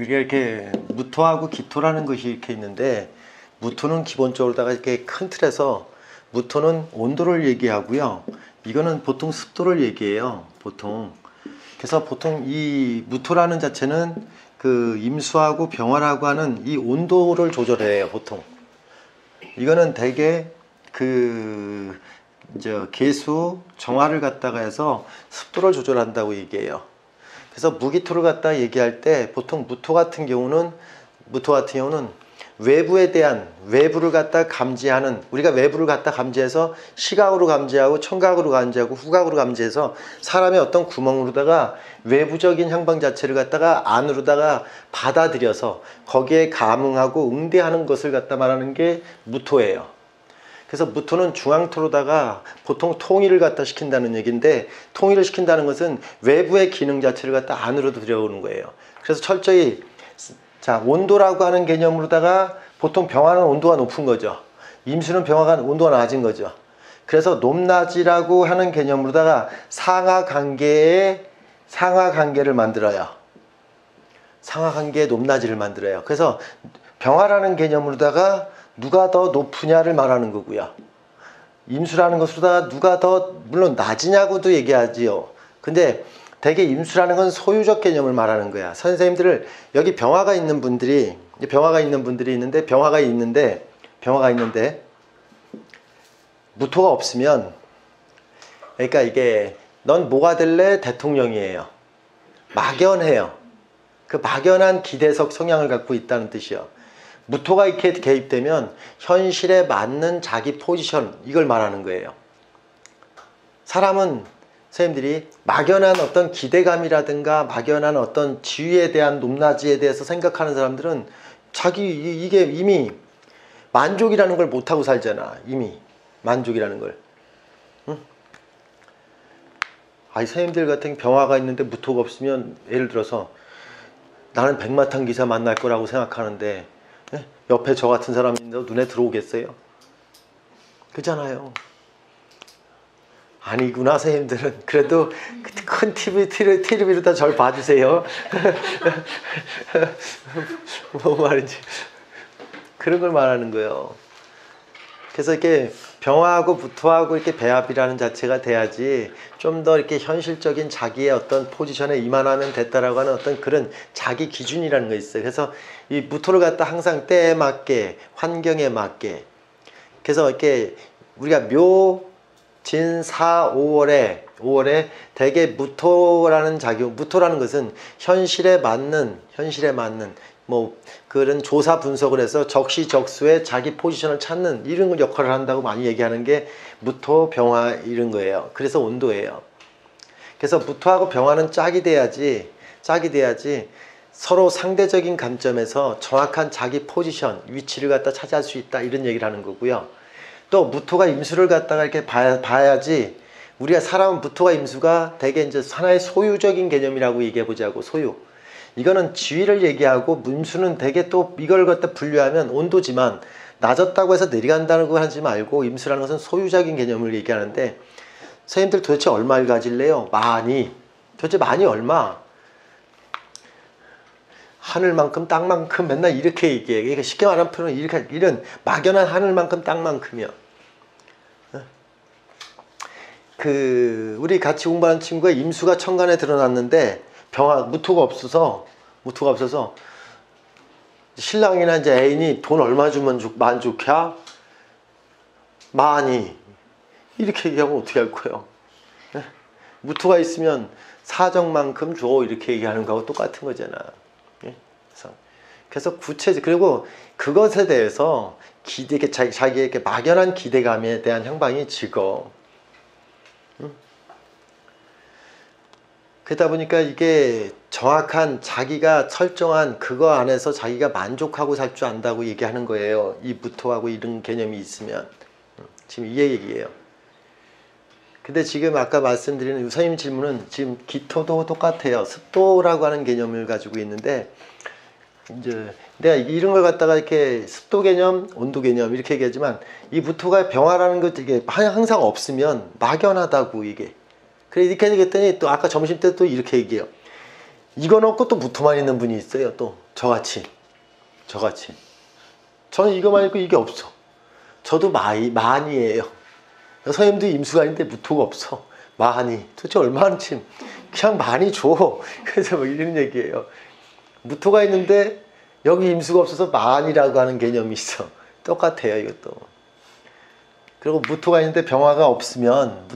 우리가 이렇게 무토하고 기토라는 것이 이렇게 있는데, 무토는 기본적으로다가 이렇게 큰 틀에서 무토는 온도를 얘기하고요. 이거는 보통 습도를 얘기해요. 보통. 그래서 보통 이 무토라는 자체는 그 임수하고 병화라고 하는 이 온도를 조절해요. 보통. 이거는 대개 그 계수 정화를 갖다가 해서 습도를 조절한다고 얘기해요. 그래서 무기토를 갖다 얘기할 때 보통 무토 같은 경우는 외부에 대한 외부를 갖다 감지하는, 우리가 외부를 갖다 감지해서 시각으로 감지하고 청각으로 감지하고 후각으로 감지해서 사람의 어떤 구멍으로다가 외부적인 향방 자체를 갖다가 안으로다가 받아들여서 거기에 감응하고 응대하는 것을 갖다 말하는 게 무토예요. 그래서 무토는 중앙토로다가 보통 통일을 갖다 시킨다는 얘기인데, 통일을 시킨다는 것은 외부의 기능 자체를 갖다 안으로 들여오는 거예요. 그래서 철저히 온도라고 하는 개념으로다가 보통 병화는 온도가 높은 거죠. 임수는 병화가 온도가 낮은 거죠. 그래서 높낮이라고 하는 개념으로다가 상하관계를 만들어요. 상하관계의 높낮이를 만들어요. 그래서 병화라는 개념으로다가 누가 더 높으냐를 말하는 거고요. 임수라는 것으로다가 누가 더 물론 낮으냐고도 얘기하지요. 근데 대개 임수라는 건 소유적 개념을 말하는 거야. 선생님들을 여기 병화가 있는 분들이 있는데 병화가 있는데 무토가 없으면, 그러니까 이게 넌 뭐가 될래? 대통령이에요. 막연해요. 그 막연한 기대석 성향을 갖고 있다는 뜻이요. 무토가 이렇게 개입되면 현실에 맞는 자기 포지션, 이걸 말하는 거예요. 사람은 선생님들이 막연한 어떤 기대감이라든가 막연한 어떤 지위에 대한 높낮이에 대해서 생각하는 사람들은 이게 이미 만족이라는 걸 못하고 살잖아. 이미 만족이라는 걸. 응? 선생님들 같은 병화가 있는데 무토가 없으면, 예를 들어서 나는 백마탄 기사 만날 거라고 생각하는데 옆에 저 같은 사람이 눈에 들어오겠어요? 그잖아요. 아니구나. 선생님들은 그래도 큰 TV로다 절 봐주세요. 뭐 말인지 그런 걸 말하는 거예요. 그래서 이렇게 병화하고 무토하고 이렇게 배합이라는 자체가 돼야지 좀 더 이렇게 현실적인 자기의 어떤 포지션에 이만하면 됐다라고 하는 어떤 그런 자기 기준이라는 거 있어요. 그래서 이 무토를 갖다 항상 때에 맞게, 환경에 맞게, 그래서 이렇게 우리가 진, 사, 5월에 대개 무토라는 것은 현실에 맞는 뭐 그런 조사 분석을 해서 적시적소에 자기 포지션을 찾는 이런 역할을 한다고 많이 얘기하는 게 무토, 병화 이런 거예요. 그래서 온도예요. 그래서 무토하고 병화는 짝이 돼야지 서로 상대적인 관점에서 정확한 자기 포지션, 위치를 갖다 차지할 수 있다, 이런 얘기를 하는 거고요. 또 무토가 임수를 갖다가 이렇게 봐야지, 우리가 사람은 무토가 임수가 대개 이제 하나의 소유적인 개념이라고 얘기해 보자고. 소유. 이거는 지위를 얘기하고, 임수는 대개 또 이걸 갖다 분류하면 온도지만 낮았다고 해서 내려간다는 거 하지 말고, 임수라는 것은 소유적인 개념을 얘기하는데, 선생님들 도대체 얼마를 가질래요? 도대체 많이 얼마? 하늘만큼 땅만큼 맨날 이렇게 얘기해. 그러니까 쉽게 말하면 이런 막연한 하늘만큼 땅만큼이요. 우리 같이 공부하는 친구가 임수가 천간에 드러났는데 무토가 없어서 신랑이나 이제 애인이 돈 얼마 주면 만족해? 많이. 이렇게 얘기하면 어떻게 할 거예요? 무토가 있으면 사정만큼 줘, 이렇게 얘기하는 거하고 똑같은 거잖아. 그래서 그리고 그것에 대해서 자기의 막연한 기대감에 대한 향방이 적어. 그러다 보니까 이게 정확한 자기가 설정한 그거 안에서 자기가 만족하고 살 줄 안다고 얘기하는 거예요. 이 무토하고 이런 개념이 있으면. 지금 이 얘기예요. 근데 지금 아까 말씀드리는 선생님 질문은 지금 기토도 똑같아요. 습도라고 하는 개념을 가지고 있는데, 이제 내가 이런 걸 갖다가 이렇게 습도 개념, 온도 개념 이렇게 얘기하지만, 이 무토가 병화라는 것 이게 항상 없으면 막연하다고 이게. 그래 이렇게 얘기했더니 또 아까 점심 때 또 이렇게 얘기해요. 이거 넣고 또 무토만 있는 분이 있어요. 또 저같이. 저는 이거만 있고 이게 없어. 저도 만이에요. 선생님도 임수가 아닌데 무토가 없어. 만이. 도대체 얼마나 그냥 많이 줘. 그래서 뭐 이런 얘기예요. 무토가 있는데 여기 임수가 없어서 만이라고 하는 개념이 있어. 똑같아요, 이것도. 그리고 무토가 있는데 병화가 없으면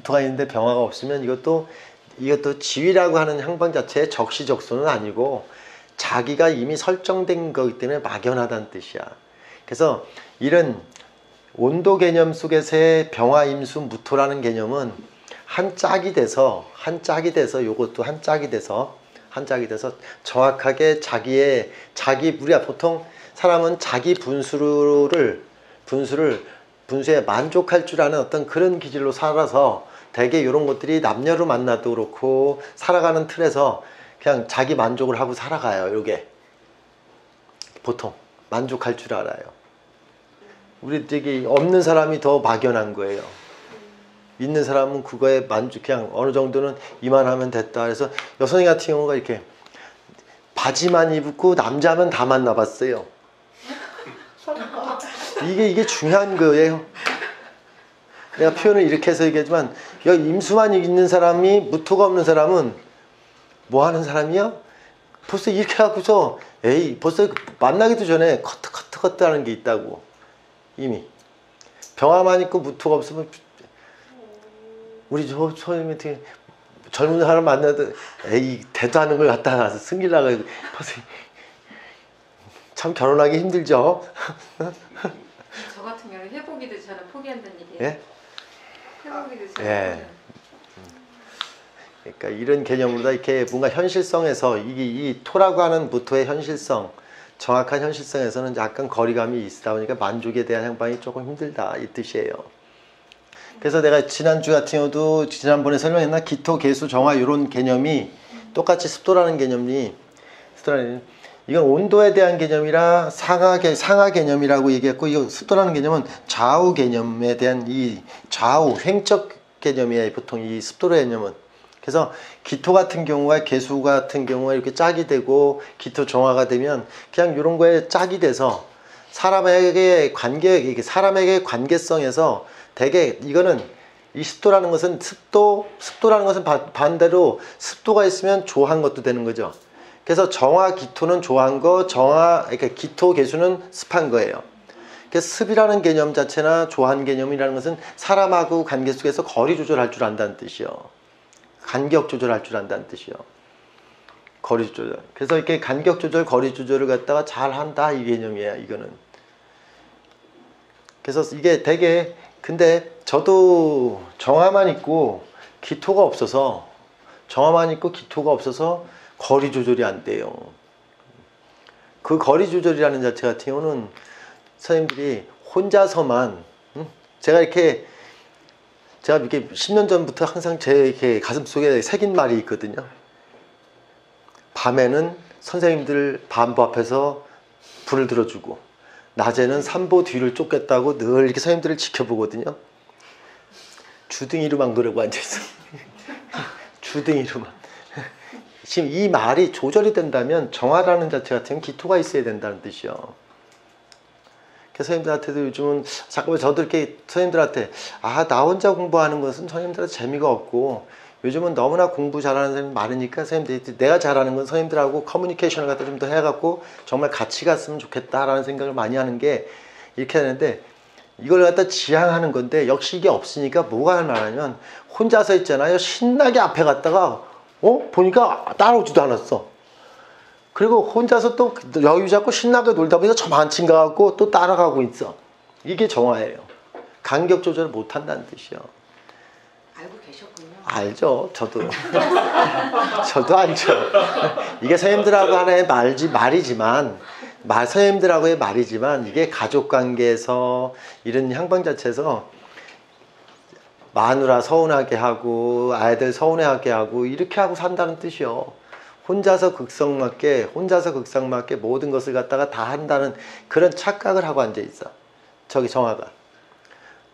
이것도 지위라고 하는 향방 자체의 적시적소는 아니고 자기가 이미 설정된 거기 때문에 막연하다는 뜻이야. 그래서 이런 온도 개념 속에서의 병화, 임수, 무토라는 개념은 한 짝이 돼서 요것도 한 짝이 돼서 정확하게 우리가 보통 사람은 자기 분수에 만족할 줄 아는 어떤 그런 기질로 살아서 대개 이런 것들이 남녀로 만나도 그렇고 살아가는 틀에서 그냥 자기 만족을 하고 살아가요. 요게 보통 만족할 줄 알아요. 우리 저기 없는 사람이 더 막연한 거예요. 있는 사람은 그거에 그냥 어느 정도는 이만하면 됐다. 그래서 여성이 같은 경우가 이렇게 바지만 입고 남자면 다 만나봤어요. 이게 중요한 거예요. 내가 표현을 이렇게 해서 얘기하지만 여기 임수만 있는 사람이 무토가 없는 사람은 뭐 하는 사람이야? 벌써 이렇게 하고서 벌써 만나기도 전에 커트 하는 게 있다고. 이미 병화만 있고 무토가 없으면 우리 선생님이 젊은 사람 만나도 대도하는 걸 갖다가 승질나가 벌써 참 결혼하기 힘들죠. 저 같은 경우는 회복이 돼서 저는 포기한다는 얘기예요. 예? 회복이 돼서. 예. 그러니까 이런 개념으로 이렇게 뭔가 현실성에서 이 토라고 하는 무토의 현실성, 정확한 현실성에서는 약간 거리감이 있다 보니까 만족에 대한 향방이 조금 힘들다 이 뜻이에요. 그래서 내가 지난주 같은 경우도 지난번에 설명했나 기토, 계수, 정화 이런 개념이 똑같이 습도라는 개념이 이건 온도에 대한 개념이라 상하 개념이라고 얘기했고 이 습도라는 개념은 좌우 개념에 대한 이 좌우 횡적 개념이에요. 보통 이 습도의 개념은. 그래서 기토 같은 경우와 계수 같은 경우가 이렇게 짝이 되고 기토 정화가 되면 그냥 이런 거에 짝이 돼서 사람에게 관계성에서 되게 이거는 이 습도라는 것은 습도라는 것은 반대로 습도가 있으면 조한 것도 되는 거죠. 그래서 정화 기토는 조한 거, 그러니까 기토 계수는 습한 거예요. 그래서 습이라는 개념 자체나 조한 개념이라는 것은 사람하고 관계 속에서 거리 조절할 줄 안다는 뜻이요. 간격 조절할 줄 안다는 뜻이요. 거리 조절. 그래서 이렇게 간격 조절, 거리 조절을 갖다가 잘 한다 이 개념이에요. 이거는. 그래서 이게 되게 근데 저도 정화만 있고 기토가 없어서 거리 조절이 안 돼요. 그 거리 조절이라는 자체 같은 경우는 선생님들이 혼자서만 제가 이렇게 10년 전부터 항상 제 이렇게 가슴속에 새긴 말이 있거든요. 밤에는 선생님들 반보 앞에서 불을 들어주고 낮에는 산보 뒤를 쫓겠다고 늘 이렇게 선생님들을 지켜보거든요. 주둥이로만 그러고 앉아있어. 주둥이로만. 지금 이 말이 조절이 된다면 정화라는 자체 같은 경우는 기토가 있어야 된다는 뜻이요. 그래서 선생님들한테도 요즘은 잠깐만 저도 이렇게 선생님들한테 나 혼자 공부하는 것은 선생님들한테 재미가 없고 요즘은 너무나 공부 잘하는 사람이 많으니까 선생님들이 내가 잘하는 건 선생님들하고 커뮤니케이션을 갖다 좀 더 해갖고 정말 같이 갔으면 좋겠다라는 생각을 많이 하는 게 이렇게 하는데 이걸 갖다 지향하는 건데 역시 이게 없으니까 뭐가 나냐면 혼자서 있잖아요. 신나게 앞에 갔다가 보니까 따라오지도 않았어. 그리고 혼자서 또 여유 잡고 신나게 놀다 보니까 저만 친가갖고 또 따라가고 있어. 이게 정화예요. 간격 조절을 못한다는 뜻이요. 알고 계셨군요. 알죠. 저도 알죠. 이게 선생님들하고 하나의 선생님들하고의 말이지만 이게 가족관계에서 이런 향방 자체에서 마누라 서운하게 하고 아이들 서운해하게 하고 이렇게 하고 산다는 뜻이요. 혼자서 극성맞게 모든 것을 갖다가 다 한다는 그런 착각을 하고 앉아있어. 저기 정화가.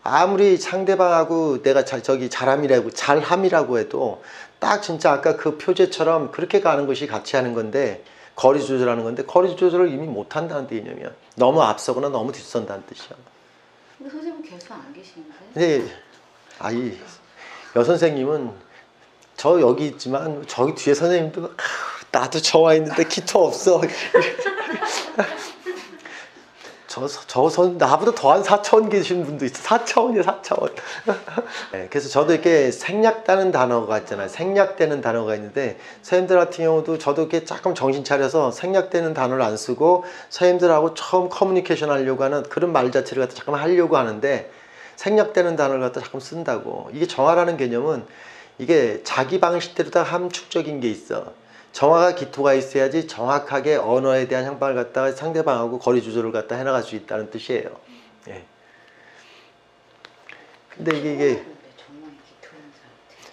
아무리 상대방하고 내가 잘함이라고 해도 딱 진짜 아까 그 표제처럼 그렇게 가는 것이 같이 하는 건데, 거리 조절하는 건데, 거리 조절을 이미 못 한다는 개념이야. 너무 앞서거나 너무 뒤선다는 뜻이야. 근데 선생님 계속 안 계시는데? 근데 이 여선생님은 저 여기 있지만 저기 뒤에 선생님도 나도 저 와 있는데 기토 없어. 나보다 더한 4차원 계신 분도 있어. 4차원이야, 4차원. 네, 그래서 저도 이렇게 생략다는 단어가 있잖아요. 생략되는 단어가 있는데, 선생님들 같은 경우도 저도 이렇게 조금 정신 차려서 생략되는 단어를 안 쓰고 선생님들하고 처음 커뮤니케이션 하려고 하는 그런 말 자체를 갖다 잠깐 하려고 하는데, 생략되는 단어를 갖다 잠깐 쓴다고. 이게 정화라는 개념은 이게 자기 방식대로 다 함축적인 게 있어. 정화가 기토가 있어야지 정확하게 언어에 대한 향방을 갖다가 상대방하고 거리 조절을 갖다 해나갈 수 있다는 뜻이에요. 예. 근데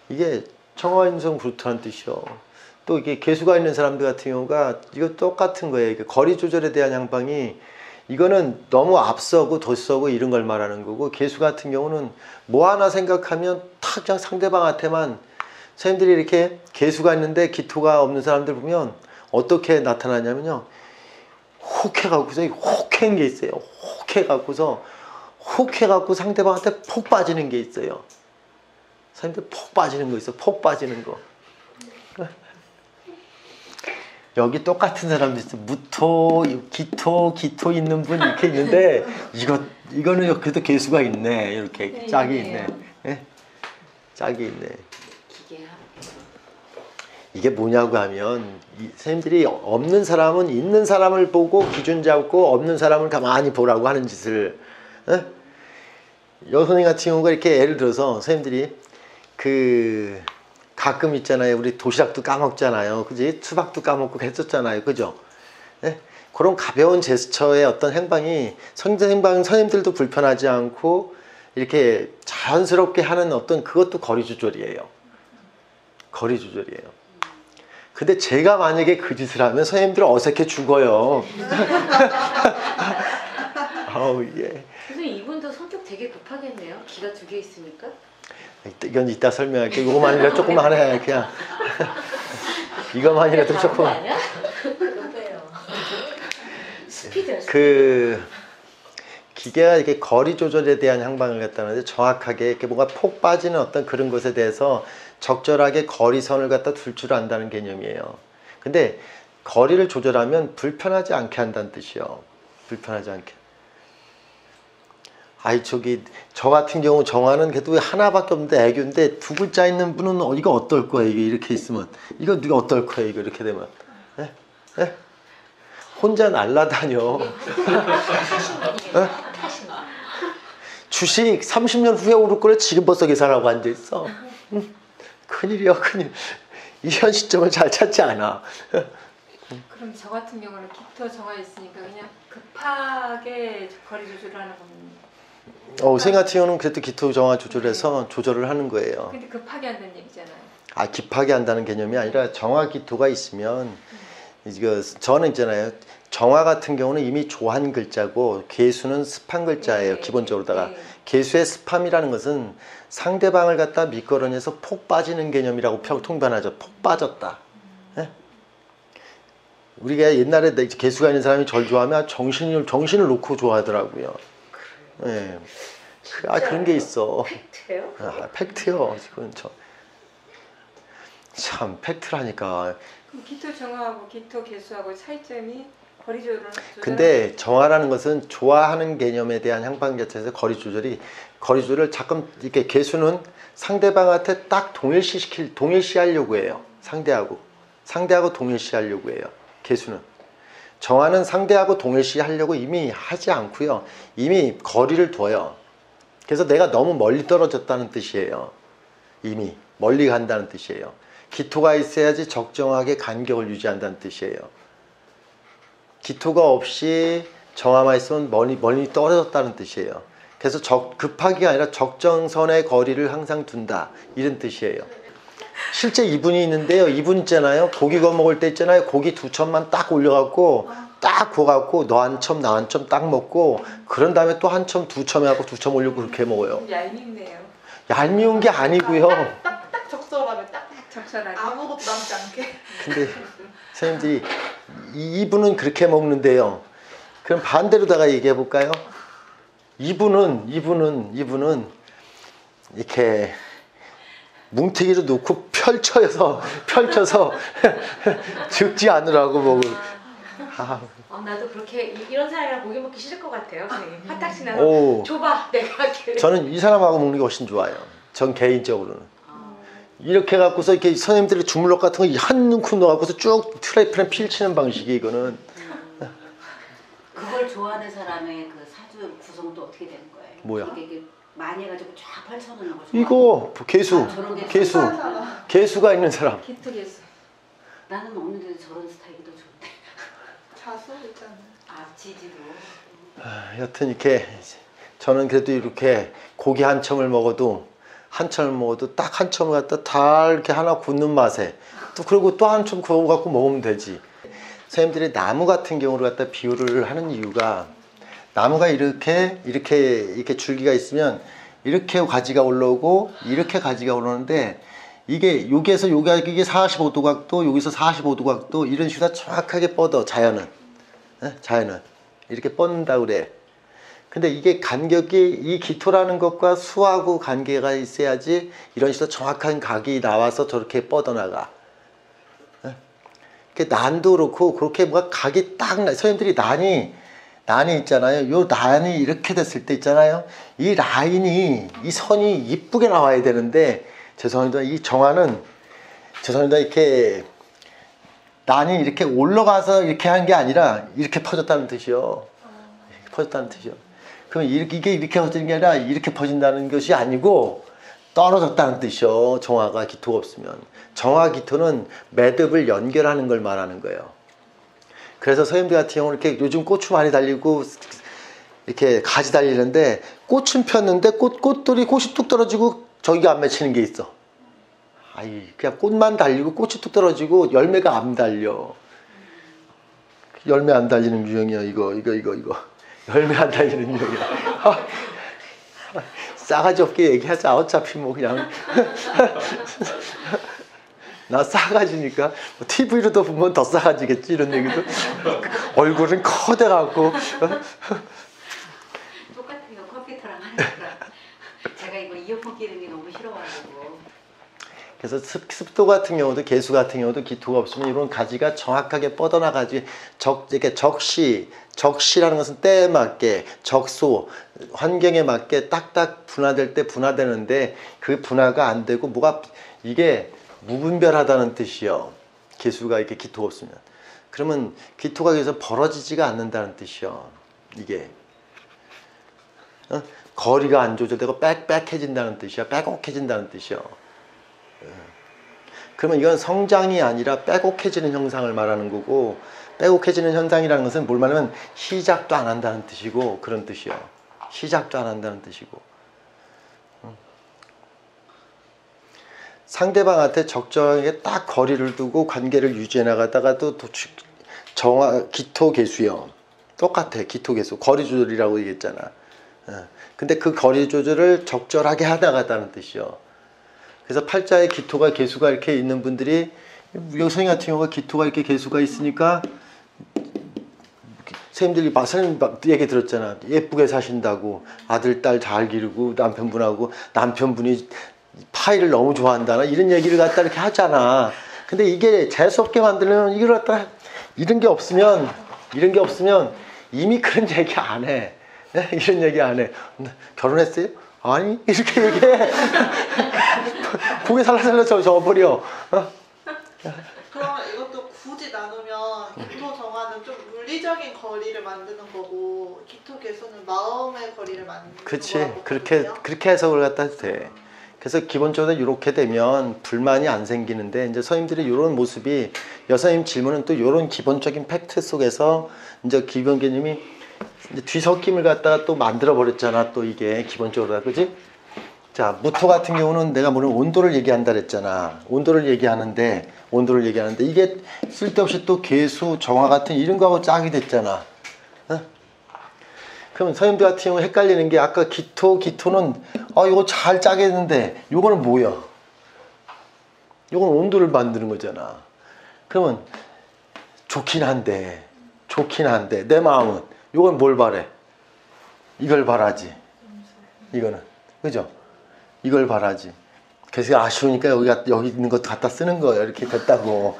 이게 청화인성 브루트한 뜻이요. 또 이게 개수가 있는 사람들 같은 경우가 이거 똑같은 거예요. 이게 거리 조절에 대한 향방이, 이거는 너무 앞서고 덧서고 이런 걸 말하는 거고, 개수 같은 경우는 뭐 하나 생각하면 탁 그냥 상대방한테만. 선생님들이 이렇게 개수가 있는데 기토가 없는 사람들 보면 어떻게 나타나냐면요, 혹해갖고서 혹한 게 있어요. 혹해갖고 상대방한테 폭 빠지는 게 있어요. 선생님들 폭 빠지는 거 있어. 폭 빠지는 거. 여기 똑같은 사람도 있어. 무토, 기토 있는 분 이렇게 있는데, 이거는 그래도 개수가 있네. 이렇게 짝이 있네. 예? 짝이 있네. 이게 뭐냐고 하면, 선생님들이 없는 사람은 있는 사람을 보고 기준 잡고 없는 사람을 가만히 보라고 하는 짓을, 여선생 같은 경우가 이렇게 예를 들어서 선생님들이 가끔 있잖아요. 우리 도시락도 까먹잖아요. 그지? 수박도 까먹고 했었잖아요. 그죠? 예? 그런 가벼운 제스처의 어떤 행방이 선생님들도 불편하지 않고 이렇게 자연스럽게 하는 어떤 그것도 거리 조절이에요. 거리 조절이에요. 근데 제가 만약에 그 짓을 하면 선생님들 어색해 죽어요. 아우, 예. 선생님 이분도 성격 되게 급하겠네요. 기가 2개 있으니까. 이건 이따 설명할게. 이거만이라도 조금만 해. 그냥 이거만이라도 조금. 아니야? 스피드. 기계가 이렇게 거리 조절에 대한 향방을 갖다 하는데, 정확하게 이렇게 뭔가 폭 빠지는 어떤 그런 것에 대해서 적절하게 거리선을 갖다 둘 줄 안다는 개념이에요. 근데 거리를 조절하면 불편하지 않게 한다는 뜻이요. 불편하지 않게. 저 같은 경우 정화는 그래도 하나밖에 없는데 애교인데, 2글자 있는 분은 이거 어떨 거예요? 이게 이렇게 있으면. 이거 네가 어떨 거예요? 이거 이렇게 되면. 에? 에? 혼자 날라다녀. 주식 30년 후에 오를 거를 지금 벌써 계산하고 앉아있어. 큰일이야, 큰일. 이 현 시점을 잘 찾지 않아. 그럼 저 같은 경우는 기토 정화 있으니까 그냥 급하게 거리 조절을 하는 겁니다. 선생님 같은 경우는 그래도 기토 정화 조절해서 조절을 하는 거예요. 근데 급하게 한다는 얘기잖아요. 급하게 한다는 개념이 아니라 정화 기토가 있으면, 저는 있잖아요. 정화 같은 경우는 이미 조한 글자고 개수는 습한 글자예요. 기본적으로다가. 개수의 습함이라는 것은 상대방을 갖다 밑거론해서 폭 빠지는 개념이라고 통변하죠. 폭 빠졌다. 예? 우리가 옛날에 개수가 있는 사람이 절 좋아하면 정신을 놓고 좋아하더라고요. 예. 그런 게 있어. 팩트예요? 팩트요. 참 팩트라니까. 그럼 기토 정화하고 기토 개수하고 차이점이 거리 조절. 근데 정화라는 것은 좋아하는 개념에 대한 향방 자체에서 거리 조절을 잠깐 이렇게, 개수는 상대방한테 딱 동일시하려고 해요. 상대하고 동일시하려고 해요. 개수는. 정화는 상대하고 동일시하려고 이미 하지 않고요. 이미 거리를 둬요. 그래서 내가 너무 멀리 떨어졌다는 뜻이에요. 이미 멀리 간다는 뜻이에요. 기토가 있어야지 적정하게 간격을 유지한다는 뜻이에요. 기토가 없이 정화만 있으면 멀리 떨어졌다는 뜻이에요. 그래서 급하기가 아니라 적정선의 거리를 항상 둔다, 이런 뜻이에요. 실제 이분이 있는데요. 이분 있잖아요. 고기 구워 먹을 때 있잖아요. 고기 2천만 딱 올려갖고 딱 구워갖고 너 한 첨 나 한 첨 딱 먹고 그런 다음에 또 한 첨 두 첨 해갖고 두 첨 올리고 그렇게 먹어요. 좀 얄밉네요. 얄미운 게 아니고요. 딱 적절하게 딱 적절하게. 아무것도 남지 않게. 근데 선생님들이 이분은 그렇게 먹는데요. 그럼 반대로다가 얘기해 볼까요? 이분은 이렇게 뭉태기로 놓고 펼쳐서 죽지 않으라고 먹을. 아, 나도 그렇게 이런 사람이랑 고기 먹기 싫을 것 같아요. 선생님. 화딱지 나서 오. 줘봐 내가 할게. 저는 이 사람하고 먹는 게 훨씬 좋아요. 전 개인적으로는. 이렇게 갖고서 이렇게 선생님들이 주물럭 같은 거 한 움큼 넣어갖고서 쭉 트라이팬에 필치는 방식이 이거는. 그걸 좋아하는 사람의 그 사주 구성도 어떻게 되는 거예요? 뭐야? 이게 많이 해가지고 쫙 펼쳐놓는 거 좋아하고. 이거 개수, 저런 게 개수가 있는 사람. 기특해서. 나는 없는데도 저런 스타일이 더 좋은데. 자수 있잖아요. 지지도. 여튼 이렇게 저는 그래도 이렇게 고기 한 첨을 먹어도 딱 한 첨을 갖다 다 이렇게 하나 굽는 맛에 또 그리고 또 한 첨 구워 갖고 먹으면 되지. 선생님들이 나무 같은 경우를 갖다 비유를 하는 이유가 나무가 이렇게 줄기가 있으면 이렇게 가지가 올라오고 이렇게 가지가 올라오는데 이게 여기에서 이게 45도 각도 여기서 45도 각도 이런 식으로 정확하게 뻗어 자연은 이렇게 뻗는다 그래. 근데 이게 간격이 이 기토라는 것과 수하고 관계가 있어야지 이런 식으로 정확한 각이 나와서 저렇게 뻗어나가. 난도 그렇고 그렇게 뭐가 각이 딱 선생님들이 난이 있잖아요. 요 난이 이렇게 됐을 때 있잖아요. 이 라인이 이 선이 이쁘게 나와야 되는데 죄송합니다. 이 정화는 죄송합니다. 이렇게 난이 이렇게 올라가서 이렇게 한 게 아니라 이렇게 퍼졌다는 뜻이요. 이렇게 퍼졌다는 뜻이요. 그럼 이게 이렇게 퍼지는 게 아니라 이렇게 퍼진다는 것이 아니고 떨어졌다는 뜻이요. 정화가 기토가 없으면. 정화 기토는 매듭을 연결하는 걸 말하는 거예요. 그래서 선생님들 같은 경우는 이렇게 요즘 고추 많이 달리고 이렇게 가지 달리는데 꽃은 폈는데 꽃이 뚝 떨어지고 저기가 안 맺히는 게 있어. 그냥 꽃만 달리고 꽃이 뚝 떨어지고 열매가 안 달려. 열매 안 달리는 유형이야. 이거 열매 안 달리는 유형이야. 싸가지 없게 얘기하자. 어차피 뭐 그냥 나 싸가지니까 TV로도 보면 더 싸가지겠지 이런 얘기도. 얼굴은 커대갖고 똑같아요. 컴퓨터랑 하니까. 제가 이거 이어폰 끼는 게 너무 싫어가지고. 그래서 습도 같은 경우도 개수 같은 경우도 기토가 없으면 이런 가지가 정확하게 뻗어나가지. 이렇게 적시라는 것은 때에 맞게 적소 환경에 맞게 딱딱 분화될 때 분화되는데 그 분화가 안 되고 이게 무분별하다는 뜻이요. 개수가 이렇게 기토가 없으면 그러면 기토가 여기서 벌어지지가 않는다는 뜻이요. 이게 거리가 안 조절되고 빽빽해진다는 뜻이야. 빼곡해진다는 뜻이요. 그러면 이건 성장이 아니라 빼곡해지는 현상을 말하는 거고, 빼곡해지는 현상이라는 것은 뭘 말하면 시작도 안 한다는 뜻이고 그런 뜻이요. 시작도 안 한다는 뜻이고. 상대방한테 적절하게 딱 거리를 두고 관계를 유지해 나가다가 또 기토 개수요. 똑같아. 기토 개수. 거리 조절이라고 얘기했잖아. 근데 그 거리 조절을 적절하게 하다가다는 뜻이요. 그래서 팔자에 기토가 개수가 이렇게 있는 분들이, 여성이 같은 경우가 기토가 이렇게 개수가 있으니까 선생님 얘기 들었잖아. 예쁘게 사신다고, 아들 딸 잘 기르고, 남편분이 파이를 너무 좋아한다나 이런 얘기를 갖다 이렇게 하잖아. 근데 이게 재수없게 만들려면 이걸 갖다 이런 게 없으면 이미 그런 얘기 안 해. 이런 얘기 안 해. 결혼했어요? 아니, 이렇게 얘기해. 고개 살라살라 져버려. 그러면 이것도 굳이 나누면 기토 정화는 좀 물리적인 거리를 만드는 거고 기토 개수는 마음의 거리를 만드는 거고. 그치. 그렇게 해석을 갖다 해도 돼. 그래서 기본적으로 이렇게 되면 불만이 안 생기는데, 이제 선생님들이 이런 모습이, 여선생님 질문은 또 이런 기본적인 팩트 속에서 이제 기본 개념이 이제 뒤섞임을 갖다가 또 만들어 버렸잖아. 또 이게 기본적으로, 그지? 자, 무토 같은 경우는 내가 물론 온도를 얘기한다 그랬잖아. 온도를 얘기하는데 이게 쓸데없이 또 개수, 정화 같은 이런 거하고 짝이 됐잖아. 어? 그러면 선생님들 같은 경우 헷갈리는 게 아까 기토는 이거 잘 짜게 했는데 요거는 뭐야? 요건 온도를 만드는 거잖아. 그러면 좋긴 한데 내 마음은 요건 뭘 바래? 이걸 바라지. 이거는 그죠? 이걸 바라지. 그래서 아쉬우니까 여기 있는 것도 갖다 쓰는 거예요. 이렇게 됐다고.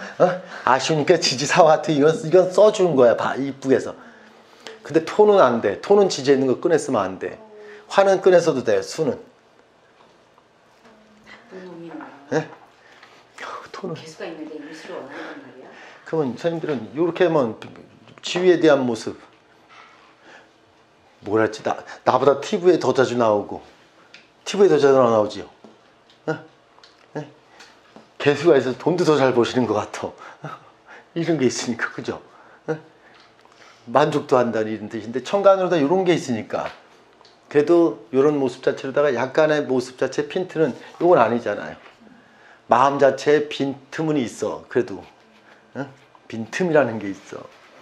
아쉬우니까 지지사와 같은 이건 써준 거야. 이쁘게 해서. 근데 토는 안 돼. 토는 지지에 있는 거 꺼내 쓰면 안 돼. 화는 꺼내 써도 돼. 수는. 나쁜 놈이네. 예? 토는. 개수가 있는데 임수를 원한단 말이야. 그러면 선생님들은 이렇게 하면 지위에 대한 모습. 뭐라 했지? 나보다 TV에 더 자주 나오고 TV에 더 자주 나오지요. 개수가 있어서 돈도 더 잘 버시는 것 같아. 이런 게 있으니까 그죠? 만족도 한다는 이런 뜻인데 천간으로다 이런 게 있으니까 그래도 이런 모습 자체로다가 약간의 모습 자체 핀트는 이건 아니잖아요. 마음 자체에 빈틈은 있어. 그래도 빈틈이라는 게 있어.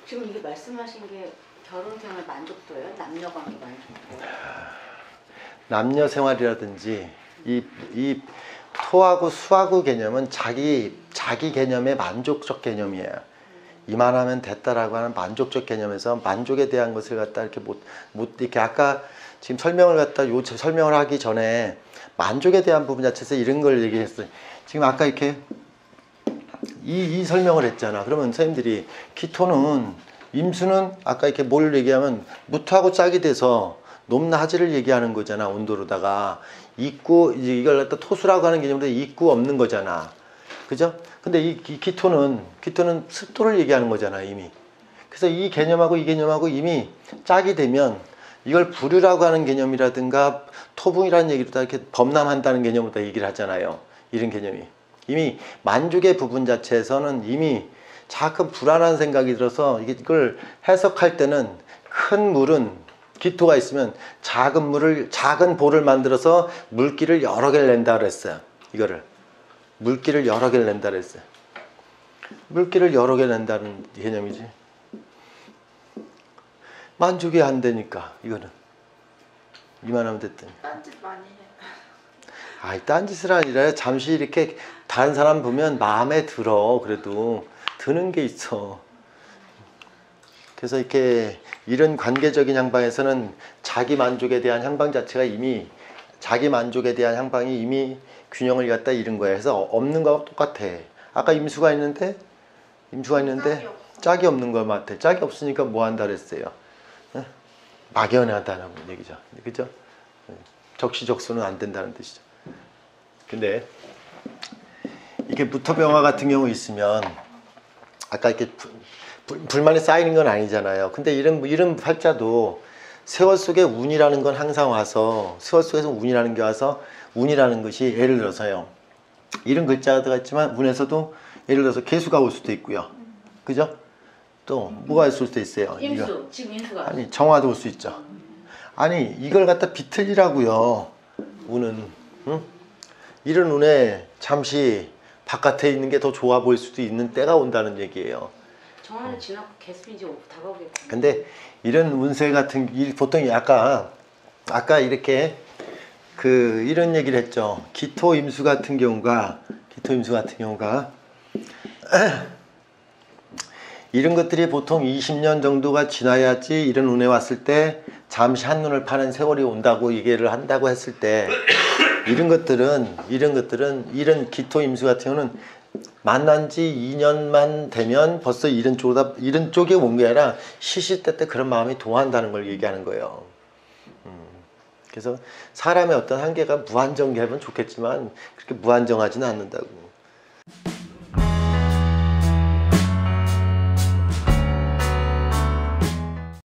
지금 이게 말씀하신 게 결혼 생활 만족도예요? 남녀 관계 만족도예요? 남녀 생활이라든지 이 토하고 수하고 개념은 자기 개념의 만족적 개념이에요. 이만하면 됐다라고 하는 만족적 개념에서 만족에 대한 것을 갖다 이렇게 못 이렇게 아까 지금 설명을 하기 전에 만족에 대한 부분 자체에서 이런 걸 얘기했어요. 지금 아까 이렇게 이 설명을 했잖아. 그러면 선생님들이 기토는 임수는 아까 이렇게 뭘 얘기하면 무토하고 짝이 돼서 높나 하지를 얘기하는 거잖아. 온도로다가 있고 이걸 갖다 토수라고 하는 개념으로 있고 없는 거잖아. 그죠? 근데 이 기토는 습도를 얘기하는 거잖아 이미. 그래서 이 개념하고 이 개념하고 이미 짝이 되면 이걸 부류라고 하는 개념이라든가 토붕이라는 얘기로 다 이렇게 범람한다는 개념으로 다 얘기를 하잖아요. 이런 개념이 이미 만족의 부분 자체에서는 이미 자꾸 불안한 생각이 들어서 이걸 해석할 때는 큰 물은 기토가 있으면 작은 볼을 만들어서 물기를 여러 개를 낸다 그랬어요. 이거를 물기를 여러 개를 낸다 그랬어요. 물기를 여러 개 낸다는 개념이지. 만족이 안 되니까 이거는 이만하면 됐더니. 딴짓 많이 해. 딴짓을 아니라 잠시 이렇게 다른 사람 보면 마음에 들어. 그래도 드는 게 있어. 그래서 이렇게 이런 관계적인 향방에서는 자기 만족에 대한 향방 자체가 이미 자기 만족에 대한 향방이 이미 균형을 갖다 잃은 거야. 그래서 없는 거하고 똑같아. 아까 임수가 있는데 짝이 없는 거 같아. 짝이 없으니까 뭐 한다 그랬어요. 막연하다는 얘기죠. 그죠? 적시적소는 안 된다는 뜻이죠. 근데 이렇게 무토병화 같은 경우 있으면 아까 이렇게 불만이 쌓이는 건 아니잖아요. 근데 이런 팔자도 세월 속에 운이라는 건 항상 와서 세월 속에서 운이라는 게 와서 운이라는 것이 예를 들어서요. 이런 글자가 들어갔지만 운에서도 예를 들어서 개수가 올 수도 있고요. 그죠? 또 뭐가 있을 수도 있어요. 임수, 지금 임수가 아니 정화도 올 수 있죠. 아니 이걸 갖다 비틀리라고요. 운은 응? 이런 운에 잠시 바깥에 있는 게 더 좋아 보일 수도 있는 때가 온다는 얘기예요. 정화는 지나고 개수 이제 다가오겠다. 근데 이런 운세 같은 보통 아까 이렇게 이런 얘기를 했죠. 기토 임수 같은 경우가 이런 것들이 보통 20년 정도가 지나야지 이런 운에 왔을 때 잠시 한눈을 파는 세월이 온다고 얘기를 한다고 했을 때 이런 것들은 이런 기토 임수 같은 경우는 만난 지 2년만 되면 벌써 이런 쪽에 온 게 아니라 시시때때 그런 마음이 동한다는 걸 얘기하는 거예요. 그래서 사람의 어떤 한계가 무한정하면 좋겠지만 그렇게 무한정하지는 않는다고.